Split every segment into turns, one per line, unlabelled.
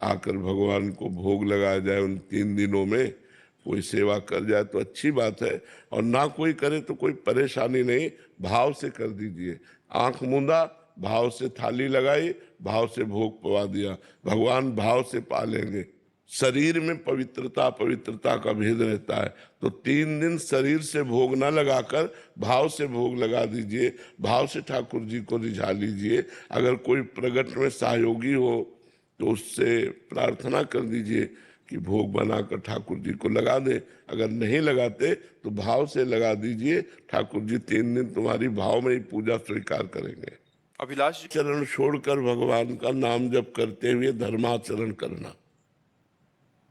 आकर भगवान को भोग लगाया जाए, उन 3 दिनों में कोई सेवा कर जाए तो अच्छी बात है, और ना कोई करे तो कोई परेशानी नहीं, भाव से कर दीजिए। आंख मूंदा, भाव से थाली लगाई, भाव से भोग पवा दिया, भगवान भाव से पालेंगे। शरीर में पवित्रता पवित्रता का भेद रहता है, तो 3 दिन शरीर से भोग ना लगाकर भाव से भोग लगा दीजिए, भाव से ठाकुर जी को रिझा लीजिए। अगर कोई प्रगट में सहयोगी हो तो उससे प्रार्थना कर दीजिए कि भोग बनाकर ठाकुर जी को लगा दे। अगर नहीं लगाते तो भाव से लगा दीजिए, ठाकुर जी 3 दिन तुम्हारी भाव में ही पूजा स्वीकार करेंगे।
अभिलाष जी,
चरण छोड़कर भगवान का नाम जप करते हुए धर्माचरण करना,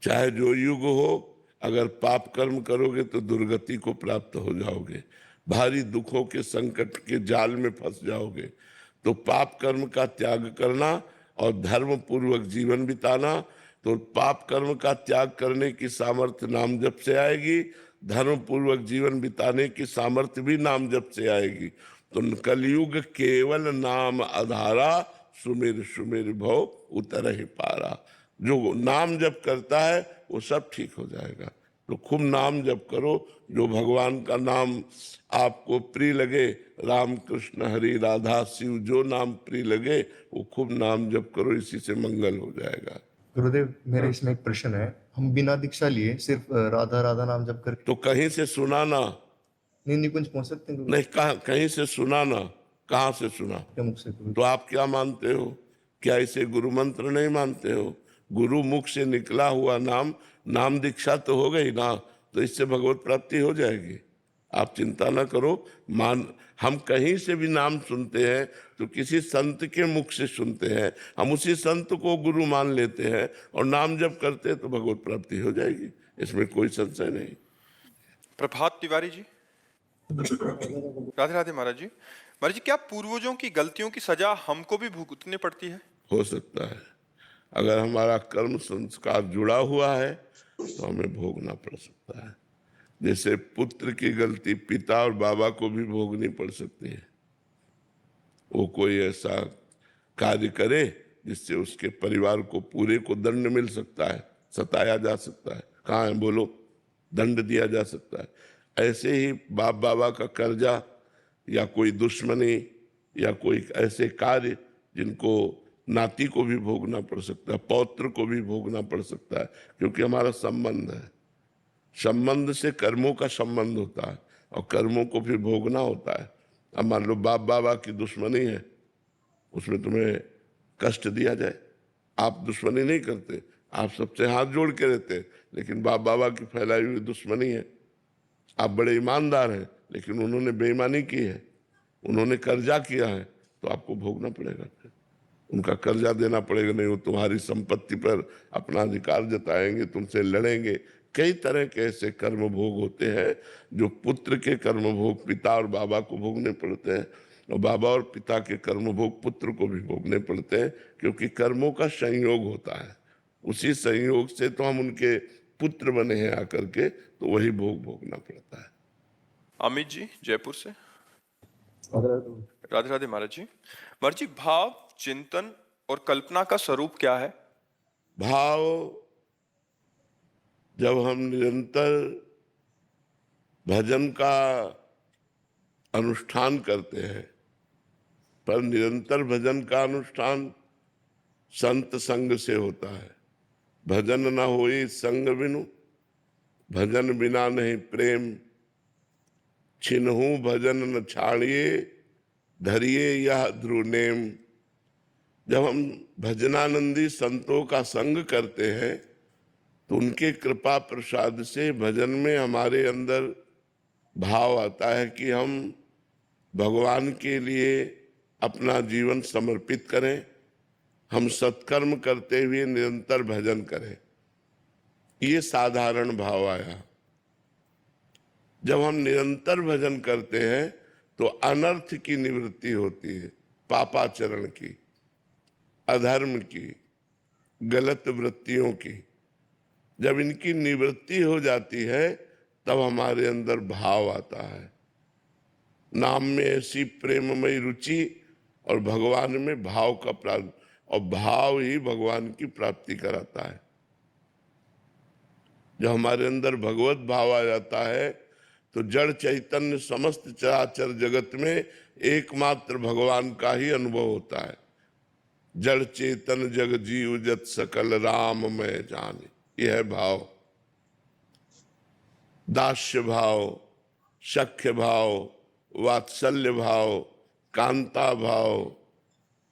चाहे जो युग हो। अगर पाप कर्म करोगे तो दुर्गति को प्राप्त हो जाओगे, भारी दुखों के संकट के जाल में फंस जाओगे। तो पाप कर्म का त्याग करना और धर्म पूर्वक जीवन बिताना। तो पाप कर्म का त्याग करने की सामर्थ्य नाम जप से आएगी, धर्म पूर्वक जीवन बिताने की सामर्थ्य भी नाम जप से आएगी। तो कलयुग केवल नाम आधारा, सुमिर सुमिर भव उतर ही पारा। जो नाम जप करता है वो सब ठीक हो जाएगा। तो खूब नाम जप करो, जो भगवान का नाम आपको प्रिय लगे, राम कृष्ण हरि राधा शिव, जो नाम प्रिय लगे वो खूब नाम जप करो, इसी से मंगल हो जाएगा।
गुरुदेव, मेरे इसमें एक प्रश्न है। हम बिना दीक्षा लिए सिर्फ राधा राधा नाम जप कर
तो कहीं से सुना ना?
नहीं कुछ पहुंच सकते हैं
नहीं, कहीं से सुना ना? कहाँ से सुना?
मुख से गुरु।
तो आप क्या मानते हो? क्या इसे गुरु मंत्र नहीं मानते हो? गुरु मुख से निकला हुआ नाम, नाम दीक्षा तो हो गई ना, तो इससे भगवत प्राप्ति हो जाएगी। आप चिंता ना करो। हम कहीं से भी नाम सुनते हैं तो किसी संत के मुख से सुनते हैं, हम उसी संत को गुरु मान लेते हैं और नाम जप करते हैं तो भगवत प्राप्ति हो जाएगी, इसमें कोई संशय नहीं।
प्रभात तिवारी जी, राधे राधे महाराज जी। महाराज जी, क्या पूर्वजों की गलतियों की सजा हमको भी भुगतनी पड़ती है?
हो सकता है, अगर हमारा कर्म संस्कार जुड़ा हुआ है तो हमें भोगना पड़ सकता है। जैसे पुत्र की गलती पिता और बाबा को भी भोगनी पड़ सकती है। वो कोई ऐसा कार्य करे जिससे उसके परिवार को पूरे को दंड मिल सकता है, सताया जा सकता है। कहाँ है बोलो? दंड दिया जा सकता है। ऐसे ही बाप बाबा का कर्जा या कोई दुश्मनी या कोई ऐसे कार्य जिनको नाती को भी भोगना पड़ सकता है, पौत्र को भी भोगना पड़ सकता है, क्योंकि हमारा संबंध है। संबंध से कर्मों का संबंध होता है और कर्मों को फिर भोगना होता है। अब मान लो बाप बाबा की दुश्मनी है, उसमें तुम्हें कष्ट दिया जाए, आप दुश्मनी नहीं करते, आप सबसे हाथ जोड़ के रहते, लेकिन बाप बाबा की फैलाई हुई दुश्मनी है। आप बड़े ईमानदार हैं लेकिन उन्होंने बेईमानी की है, उन्होंने कर्जा किया है, तो आपको भोगना पड़ेगा, उनका कर्जा देना पड़ेगा। नहीं वो तुम्हारी संपत्ति पर अपना अधिकार जताएंगे, तुमसे लड़ेंगे। कई तरह के ऐसे कर्म भोग होते हैं जो पुत्र के कर्म भोग पिता और बाबा को भोगने पड़ते हैं, और बाबा और पिता के कर्म भोग पुत्र को भी भोगने पड़ते हैं, क्योंकि कर्मों का संयोग होता है। उसी संयोग से तो हम उनके पुत्र बने हैं आकर के, तो वही भोग भोगना पड़ता है।
अमित जी जयपुर से, राधे राधे महाराज जी। महाराज जी, भाव, चिंतन और कल्पना का स्वरूप क्या है?
भाव, जब हम निरंतर भजन का अनुष्ठान करते हैं, पर निरंतर भजन का अनुष्ठान संत संग से होता है। भजन न होई संग बिनु, भजन बिना नहीं प्रेम, छिन्हू भजन न छाड़िए, धरिए यह ध्रुव नेम। जब हम भजनानंदी संतों का संग करते हैं तो उनके कृपा प्रसाद से भजन में हमारे अंदर भाव आता है कि हम भगवान के लिए अपना जीवन समर्पित करें, हम सत्कर्म करते हुए निरंतर भजन करें। ये साधारण भाव आया। जब हम निरंतर भजन करते हैं तो अनर्थ की निवृत्ति होती है, पापाचरण की, अधर्म की, गलत वृत्तियों की। जब इनकी निवृत्ति हो जाती है तब हमारे अंदर भाव आता है। नाम में ऐसी प्रेममयी रुचि और भगवान में भाव का और भाव ही भगवान की प्राप्ति कराता है। जब हमारे अंदर भगवत भाव आ जाता है तो जड़ चैतन्य समस्त चराचर जगत में एकमात्र भगवान का ही अनुभव होता है। जड़ चेतन जग जीव जत सकल राम में जाने, यह है भाव। दास्य भाव, सख्य भाव, वात्सल्य भाव, कांता भाव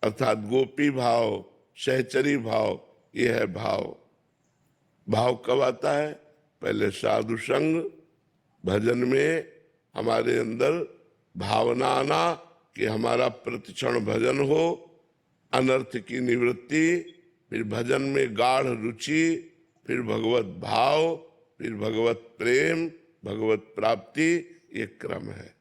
अर्थात गोपी भाव, सहचरी भाव, यह है भाव। भाव कब आता है? पहले साधु संग, भजन में हमारे अंदर भावना आना कि हमारा प्रतिक्षण भजन हो, अनर्थ की निवृत्ति, फिर भजन में गाढ़ रुचि, फिर भगवत भाव, फिर भगवत प्रेम, भगवत प्राप्ति, ये क्रम है।